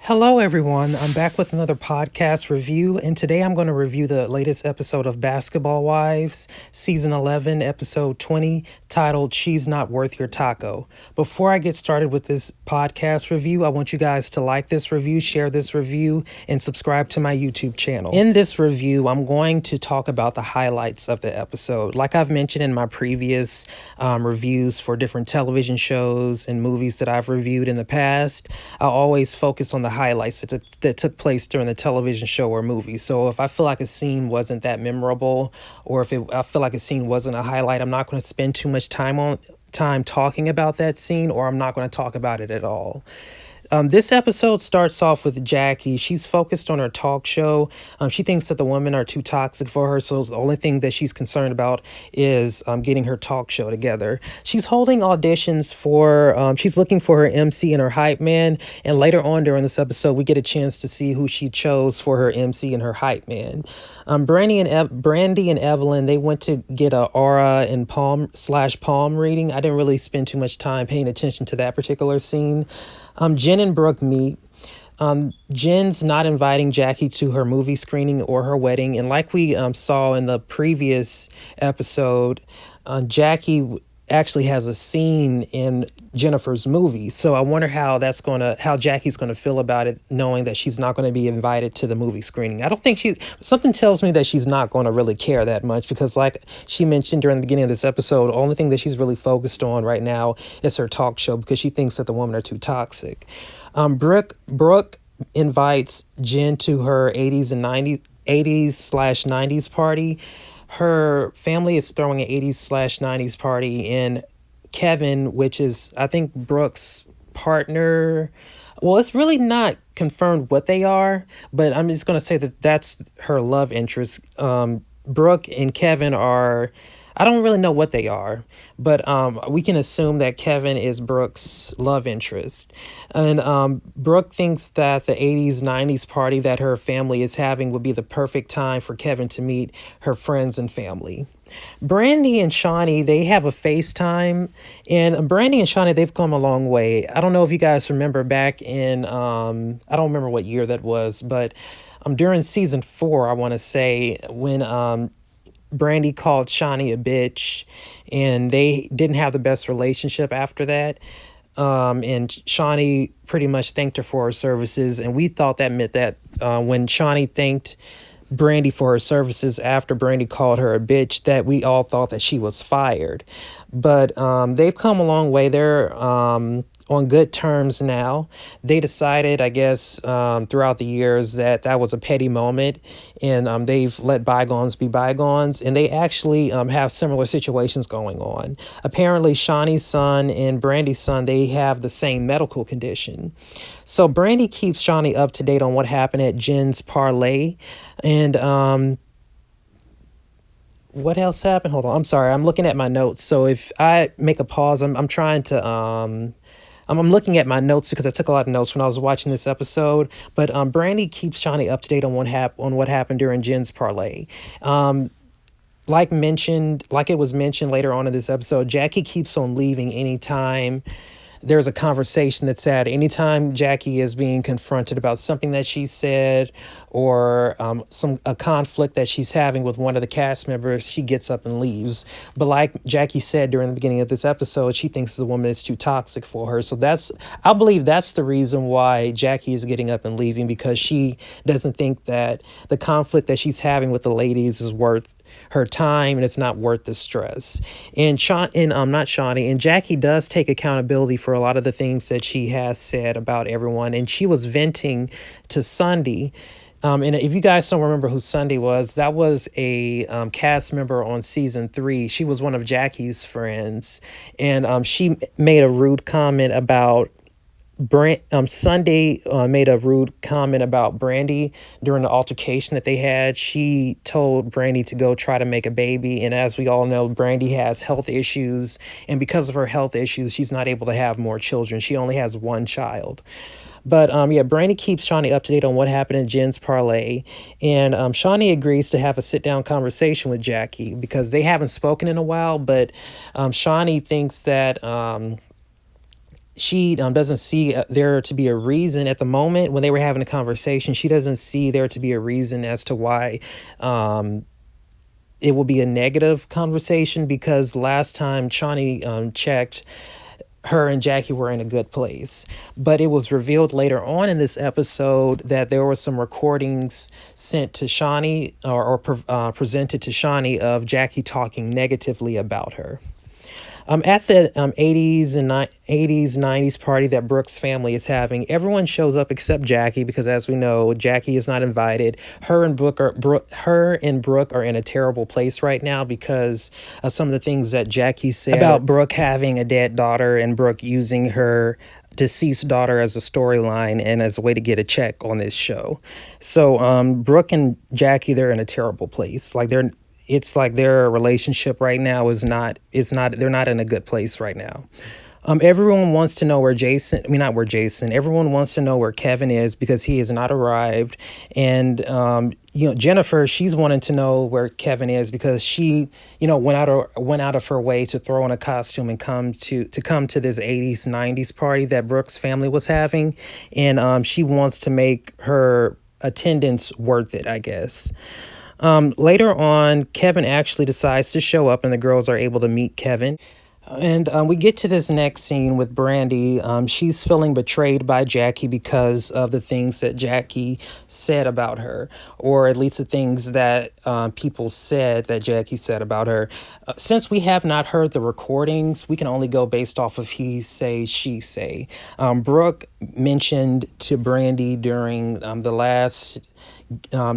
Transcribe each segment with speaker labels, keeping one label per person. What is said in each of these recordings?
Speaker 1: Hello, everyone. I'm back with another podcast review, and today I'm going to review the latest episode of Basketball Wives, Season 11, Episode 20, titled She's Not Worth Your Taco. Before I get started with this podcast review, I want you guys to like this review, share this review, and subscribe to my YouTube channel. In this review, I'm going to talk about the highlights of the episode. Like I've mentioned in my previous reviews for different television shows and movies that I've reviewed in the past, I always focus on the highlights that took place during the television show or movie. So if I feel like a scene wasn't that memorable, or if I feel like a scene wasn't a highlight, I'm not going to spend too much time talking about that scene, or I'm not going to talk about it at all. This episode starts off with Jackie. She's focused on her talk show. She thinks that the women are too toxic for her, so the only thing that she's concerned about is getting her talk show together. She's holding auditions for, she's looking for her MC and her hype man, and later on during this episode, we get a chance to see who she chose for her MC and her hype man. Brandy and Evelyn, they went to get a aura and palm reading. I didn't really spend too much time paying attention to that particular scene. Jen and Brooke meet. Jen's not inviting Jackie to her movie screening or her wedding. And like we saw in the previous episode, Jackie actually has a scene in Jennifer's movie. So I wonder how Jackie's gonna feel about it, knowing that she's not gonna be invited to the movie screening. I don't think something tells me that she's not gonna really care that much, because like she mentioned during the beginning of this episode, the only thing that she's really focused on right now is her talk show, because she thinks that the women are too toxic. Brooke invites Jen to her 80s/90s party. Her family is throwing an 80s/90s party, and Kevin, which is, I think, Brooke's partner. Well, it's really not confirmed what they are, but I'm just going to say that that's her love interest. Brooke and Kevin are, I don't really know what they are, but we can assume that Kevin is Brooke's love interest. And Brooke thinks that the 80s/90s party that her family is having would be the perfect time for Kevin to meet her friends and family. Brandy and Shawnee, they have a FaceTime, and Brandy and Shawnee, they've come a long way. I don't know if you guys remember back in, I don't remember what year that was, but during season 4, I want to say, when Brandy called Shawnee a bitch, and they didn't have the best relationship after that. And Shawnee pretty much thanked her for her services, and we thought that meant that when Shawnee thanked Brandy for her services after Brandy called her a bitch, that we all thought that she was fired. But they've come a long way. They're on good terms now. They decided, I guess, throughout the years that was a petty moment, and they've let bygones be bygones, and they actually have similar situations going on. Apparently, Shawnee's son and Brandy's son, they have the same medical condition. So Brandy keeps Shawnee up to date on what happened at Jen's parlay, and what else happened? Hold on. I'm sorry. I'm looking at my notes. So if I make a pause, I'm trying to I'm looking at my notes because I took a lot of notes when I was watching this episode. But Brandy keeps Shawnee up to date on what happened during Jen's parlay. Like it was mentioned later on in this episode, Jackie keeps on leaving anytime there's a conversation that's had. Anytime Jackie is being confronted about something that she said, or a conflict that she's having with one of the cast members, she gets up and leaves. But like Jackie said during the beginning of this episode, she thinks the woman is too toxic for her. So I believe that's the reason why Jackie is getting up and leaving, because she doesn't think that the conflict that she's having with the ladies is worth her time, and it's not worth the stress. And Jackie does take accountability for a lot of the things that she has said about everyone, and she was venting to Sunday. And if you guys don't remember who Sunday was, that was a cast member on season 3. She was one of Jackie's friends, and she made a rude comment about Sunday made a rude comment about Brandy during the altercation that they had. She told Brandy to go try to make a baby, and as we all know, Brandy has health issues, and because of her health issues, she's not able to have more children. She only has one child. But Brandy keeps Shawnee up to date on what happened in Jen's parlay, and Shawnee agrees to have a sit-down conversation with Jackie because they haven't spoken in a while, but Shawnee thinks that she doesn't see there to be a reason at the moment when they were having a conversation. She doesn't see there to be a reason as to why it will be a negative conversation, because last time Shawnee checked, her and Jackie were in a good place. But it was revealed later on in this episode that there were some recordings sent to Shawnee, presented to Shawnee, of Jackie talking negatively about her. At the 80s, 90s party that Brooke's family is having, everyone shows up except Jackie, because as we know, Jackie is not invited. Her and Brooke are in a terrible place right now because of some of the things that Jackie said about Brooke having a dead daughter and Brooke using her deceased daughter as a storyline and as a way to get a check on this show. So Brooke and Jackie, they're in a terrible place. It's like their relationship right now they're not in a good place right now. Everyone wants to know everyone wants to know where Kevin is, because he has not arrived. And, Jennifer, she's wanting to know where Kevin is because she, went out of her way to throw on a costume and come to this 80s, 90s party that Brooke's family was having. And she wants to make her attendance worth it, I guess. Later on, Kevin actually decides to show up and the girls are able to meet Kevin. And we get to this next scene with Brandy. She's feeling betrayed by Jackie because of the things that Jackie said about her, or at least the things that people said that Jackie said about her. Since we have not heard the recordings, we can only go based off of he say, she say. Brooke mentioned to Brandy during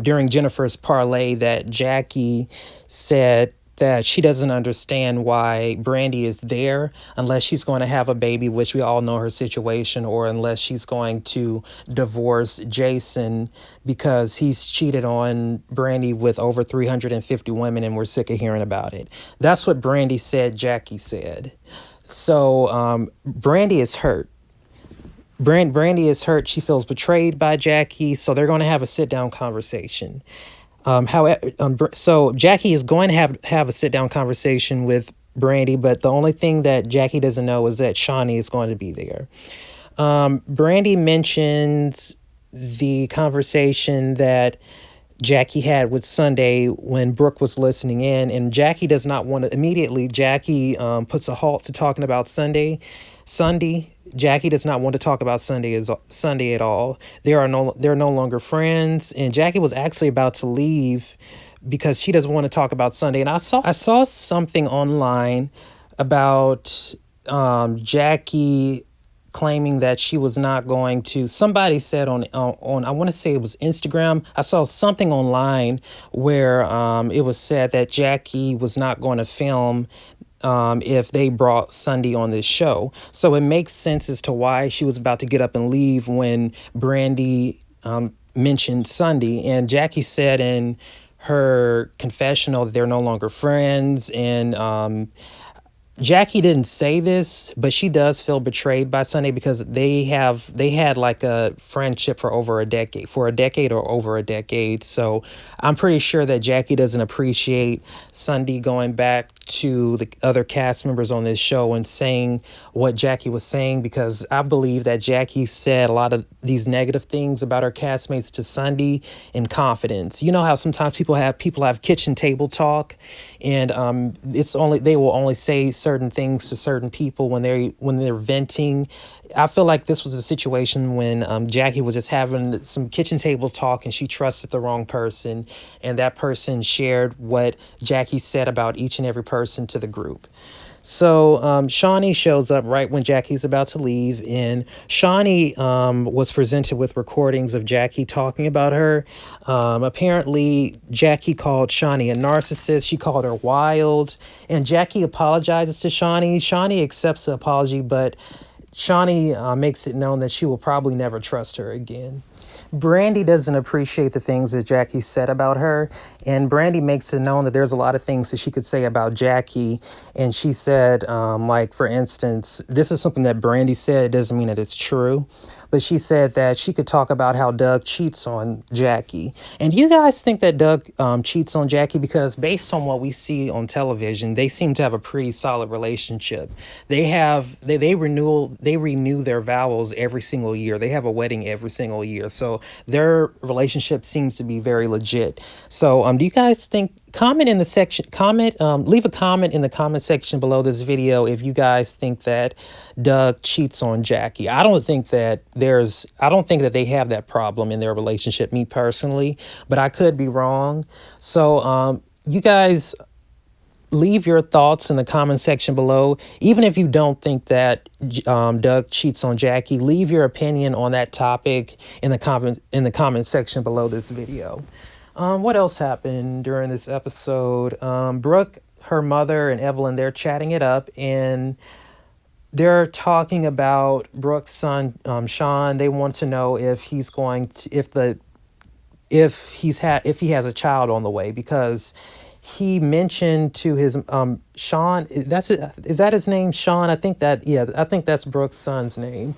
Speaker 1: during Jennifer's parlay that Jackie said that she doesn't understand why Brandy is there unless she's going to have a baby, which we all know her situation, or unless she's going to divorce Jason because he's cheated on Brandy with over 350 women and we're sick of hearing about it. That's what Brandy said Jackie said. So Brandy is hurt. Brandy is hurt. She feels betrayed by Jackie, so they're going to have a sit-down conversation. So Jackie is going to have a sit-down conversation with Brandy, but the only thing that Jackie doesn't know is that Shawnee is going to be there. Brandy mentions the conversation that Jackie had with Sunday when Brooke was listening in, and Jackie does not want to immediately. Jackie puts a halt to talking about Sunday. Jackie does not want to talk about Sunday at all. They're no longer friends, and Jackie was actually about to leave because she doesn't want to talk about Sunday. And I saw something online about Jackie claiming that she was not going to. Somebody said on I want to say it was Instagram. I saw something online where it was said that Jackie was not going to film if they brought Sunday on this show. So it makes sense as to why she was about to get up and leave when Brandy mentioned Sunday. And Jackie said in her confessional that they're no longer friends. And Jackie didn't say this, but she does feel betrayed by Sunday because they had like a friendship for over a decade, or over a decade. So I'm pretty sure that Jackie doesn't appreciate Sunday going back to the other cast members on this show and saying what Jackie was saying, because I believe that Jackie said a lot of these negative things about her castmates to Sunday in confidence. You know how sometimes people have kitchen table talk, and they will only say certain things to certain people when they're venting. I feel like this was a situation when Jackie was just having some kitchen table talk and she trusted the wrong person, and that person shared what Jackie said about each and every person to the group. So Shawnee shows up right when Jackie's about to leave, and Shawnee was presented with recordings of Jackie talking about her. Apparently, Jackie called Shawnee a narcissist. She called her wild, and Jackie apologizes to Shawnee. Shawnee accepts the apology, but Shawnee makes it known that she will probably never trust her again. Brandy doesn't appreciate the things that Jackie said about her, and Brandy makes it known that there's a lot of things that she could say about Jackie. And she said, like, for instance, this is something that Brandy said. It doesn't mean that it's true, but she said that she could talk about how Doug cheats on Jackie. And you guys think that Doug cheats on Jackie? Because based on what we see on television, they seem to have a pretty solid relationship. They renew their vows every single year. They have a wedding every single year, so their relationship seems to be very legit. So do you guys think, leave a comment in the comment section below this video if you guys think that Doug cheats on Jackie. I don't think that they have that problem in their relationship, me personally, but I could be wrong. So you guys leave your thoughts in the comment section below. Even if you don't think that Doug cheats on Jackie, leave your opinion on that topic in the comment section below this video. What else happened during this episode? Brooke, her mother, and Evelyn, they're chatting it up, and they're talking about Brooke's son, Sean. They want to know if he's going to, if he has a child on the way, because he mentioned to his Sean, is that his name, Sean? I think that's Brooke's son's name.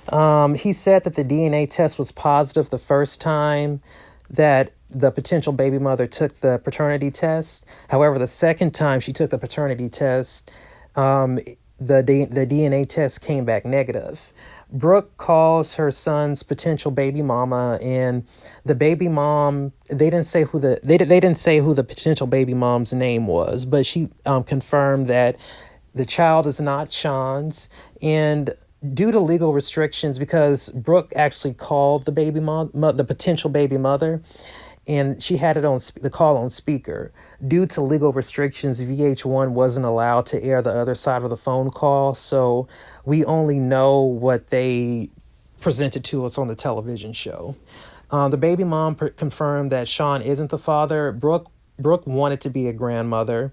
Speaker 1: He said that the DNA test was positive the first time that the potential baby mother took the paternity test. However, the second time she took the paternity test, the DNA test came back negative. Brooke calls her son's potential baby mama, and the baby mom, they didn't say who the potential baby mom's name was, but she confirmed that the child is not Sean's. And due to legal restrictions, because Brooke actually called the potential baby mother, and she had it on the call on speaker. Due to legal restrictions, VH1 wasn't allowed to air the other side of the phone call, so we only know what they presented to us on the television show. The baby mom confirmed that Sean isn't the father. Brooke wanted to be a grandmother,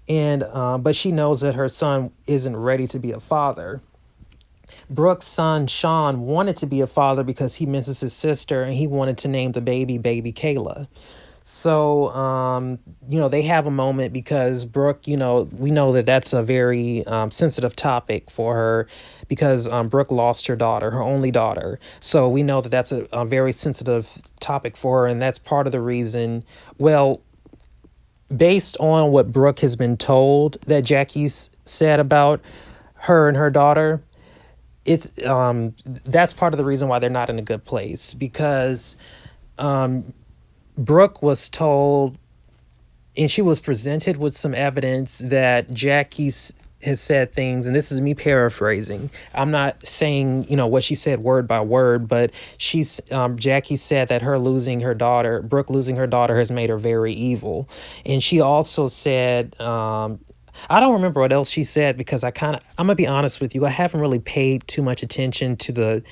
Speaker 1: and but she knows that her son isn't ready to be a father. Brooke's son, Sean, wanted to be a father because he misses his sister, and he wanted to name the baby Kayla. So, they have a moment because Brooke, we know that that's a very sensitive topic for her, because Brooke lost her daughter, her only daughter. So we know that that's a very sensitive topic for her, and that's part of the reason, well, based on what Brooke has been told that Jackie's said about her and her daughter, it's that's part of the reason why they're not in a good place, because Brooke was told, and she was presented with some evidence that Jackie has said things, and this is me paraphrasing. I'm not saying, what she said word by word, but Jackie said that Brooke losing her daughter has made her very evil. And she also said, I don't remember what else she said, because I'm going to be honest with you, I haven't really paid too much attention to the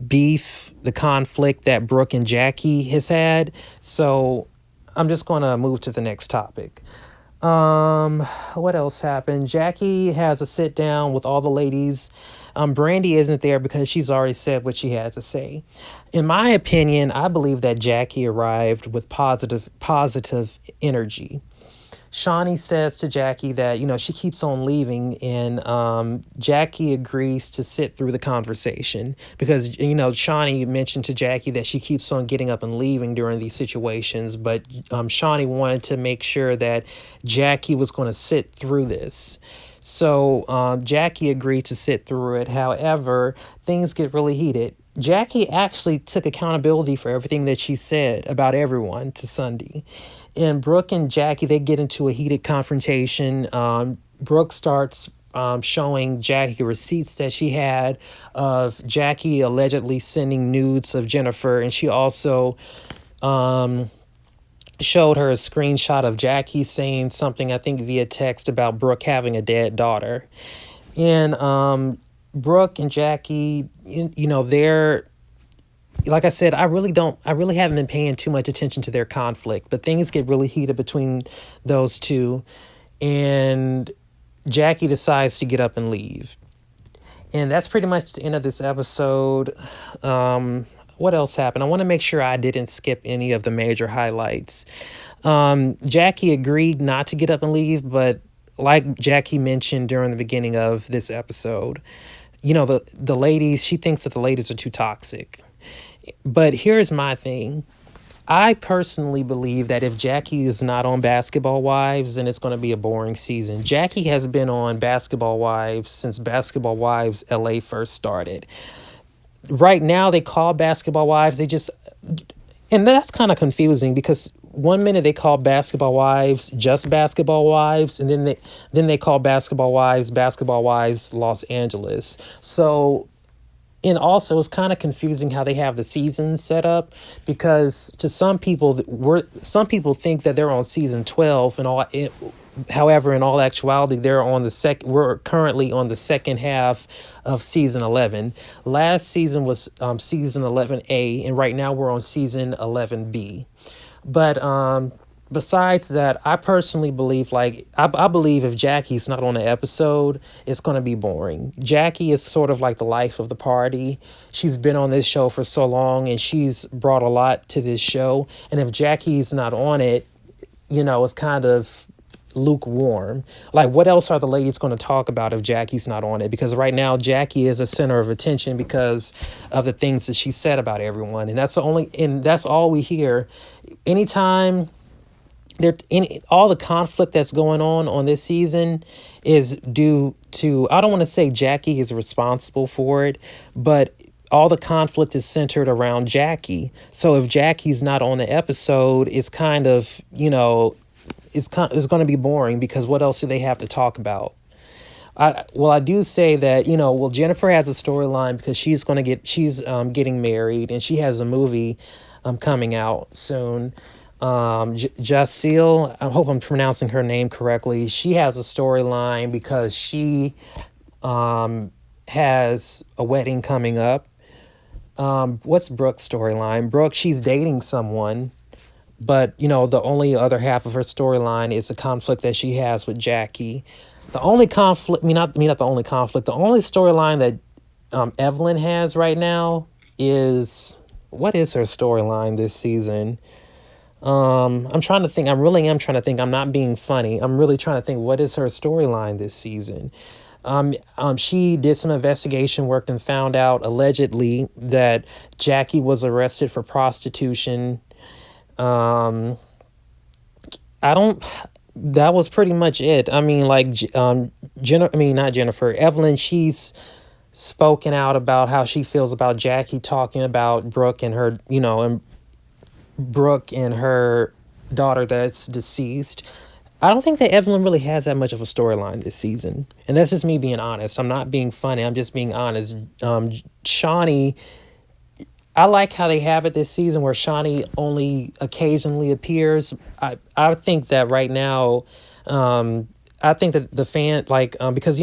Speaker 1: beef, the conflict that Brooke and Jackie has had. So I'm just going to move to the next topic. What else happened? Jackie has a sit down with all the ladies. Brandy isn't there because she's already said what she had to say. In my opinion, I believe that Jackie arrived with positive energy. Shawnee says to Jackie that, she keeps on leaving, and Jackie agrees to sit through the conversation because, Shawnee mentioned to Jackie that she keeps on getting up and leaving during these situations, but Shawnee wanted to make sure that Jackie was going to sit through this. So Jackie agreed to sit through it. However, things get really heated. Jackie actually took accountability for everything that she said about everyone to Sunday. And Brooke and Jackie, they get into a heated confrontation. Brooke starts showing Jackie receipts that she had of Jackie allegedly sending nudes of Jennifer. And she also showed her a screenshot of Jackie saying something, I think via text, about Brooke having a dead daughter. And Brooke and Jackie, they're, like I said, I really haven't been paying too much attention to their conflict, but things get really heated between those two, and Jackie decides to get up and leave. And that's pretty much the end of this episode. What else happened? I want to make sure I didn't skip any of the major highlights. Jackie agreed not to get up and leave, but like Jackie mentioned during the beginning of this episode, the ladies, she thinks that the ladies are too toxic. But here's my thing. I personally believe that if Jackie is not on Basketball Wives, then it's going to be a boring season. Jackie has been on Basketball Wives since Basketball Wives LA first started. Right now, they call Basketball Wives, and that's kind of confusing because one minute they call Basketball Wives just Basketball Wives, and then they call Basketball Wives Los Angeles. So, and also it's kind of confusing how they have the seasons set up, because to some people think that they're on season 12 and all. However, in all actuality, we're currently on the second half of season 11. Last season was season 11A, and right now we're on season 11B. But besides that, I personally believe, I believe if Jackie's not on the episode, it's going to be boring. Jackie is sort of like the life of the party. She's been on this show for so long, and she's brought a lot to this show. And if Jackie's not on it, it's kind of lukewarm. Like, what else are the ladies going to talk about if Jackie's not on it? Because right now Jackie is a center of attention because of the things that she said about everyone, and that's all we hear. Anytime all the conflict that's going on this season is due to, I don't want to say Jackie is responsible for it, but all the conflict is centered around Jackie. So if Jackie's not on the episode, it's kind of, it's going to be boring, because what else do they have to talk about? I do say that, Jennifer has a storyline because she's getting married, and she has a movie coming out soon. Jacille, I hope I'm pronouncing her name correctly. She has a storyline because she has a wedding coming up. What's Brooke's storyline? Brooke, she's dating someone. But, the only other half of her storyline is a conflict that she has with Jackie. The only conflict, not the only conflict, the only storyline that Evelyn has right now is, what is her storyline this season? I'm trying to think. I really am trying to think. I'm not being funny. I'm really trying to think, what is her storyline this season? She did some investigation work and found out, allegedly, that Jackie was arrested for prostitution. That was pretty much it. I mean, not Jennifer, Evelyn, she's spoken out about how she feels about Jackie talking about Brooke and her, and Brooke and her daughter that's deceased. I don't think that Evelyn really has that much of a storyline this season. And that's just me being honest. I'm not being funny. I'm just being honest. Shawnee, I like how they have it this season where Shawnee only occasionally appears. I think that right now, I think that the fan, because,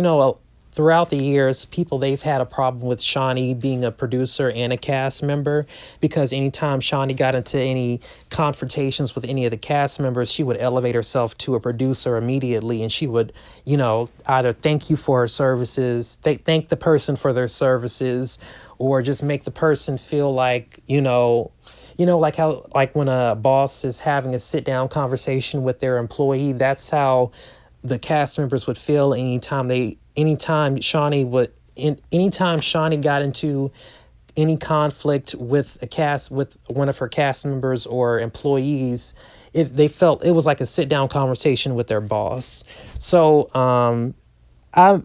Speaker 1: throughout the years, they've had a problem with Shawnee being a producer and a cast member, because anytime Shawnee got into any confrontations with any of the cast members, she would elevate herself to a producer immediately, and she would, either thank you for her services, thank the person for their services, or just make the person feel like, like how, when a boss is having a sit-down conversation with their employee, that's how the cast members would feel anytime Shawnee got into any conflict with one of her cast members or employees, they felt it was like a sit-down conversation with their boss. So I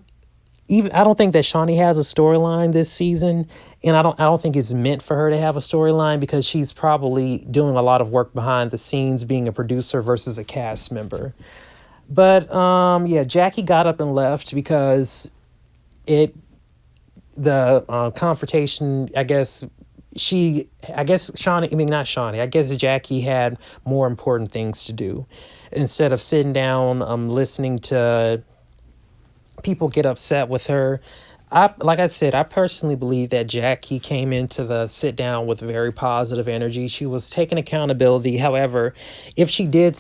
Speaker 1: don't think that Shawnee has a storyline this season, and I don't think it's meant for her to have a storyline, because she's probably doing a lot of work behind the scenes, being a producer versus a cast member. But Jackie got up and left because the confrontation, I guess Jackie had more important things to do instead of sitting down, listening to people get upset with her. Like I said, I personally believe that Jackie came into the sit down with very positive energy. She was taking accountability. However, if she did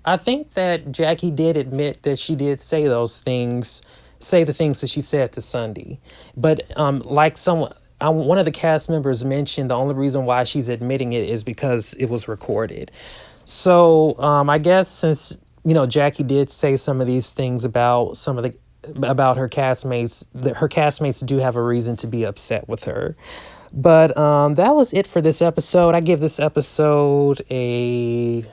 Speaker 1: I think that Jackie did admit that she did say the things that she said to Sunday. But one of the cast members mentioned the only reason why she's admitting it is because it was recorded. So I guess since, Jackie did say some of these things about some of the about her castmates. Her castmates do have a reason to be upset with her. But that was it for this episode. I give this episode a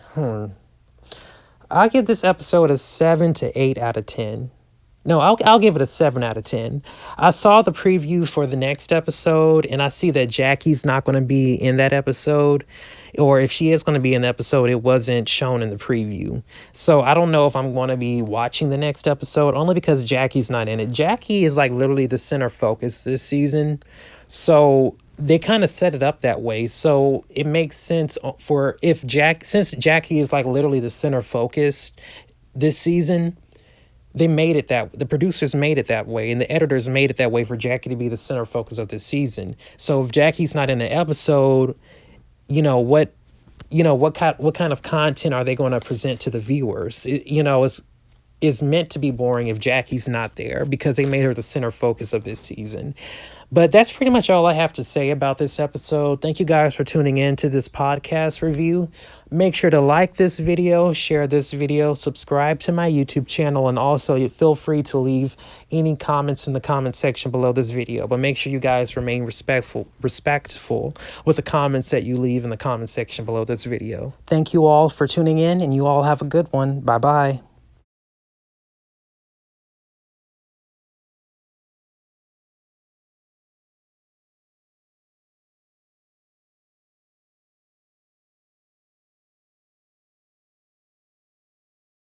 Speaker 1: 7 to 8 out of 10. No, I'll give it a 7 out of 10. I saw the preview for the next episode, and I see that Jackie's not going to be in that episode. Or if she is going to be in the episode, it wasn't shown in the preview. So I don't know if I'm going to be watching the next episode, only because Jackie's not in it. Jackie is like literally the center focus this season. So they kind of set it up that way. So it makes sense since Jackie is like literally the center focus this season, the producers made it that way, and the editors made it that way for Jackie to be the center focus of this season. So if Jackie's not in the episode, what kind of content are they going to present to the viewers? It's meant to be boring if Jackie's not there, because they made her the center focus of this season. But that's pretty much all I have to say about this episode. Thank you guys for tuning in to this podcast review. Make sure to like this video, share this video, subscribe to my YouTube channel, and also feel free to leave any comments in the comment section below this video. But make sure you guys remain respectful with the comments that you leave in the comment section below this video. Thank you all for tuning in, and you all have a good one. Bye-bye.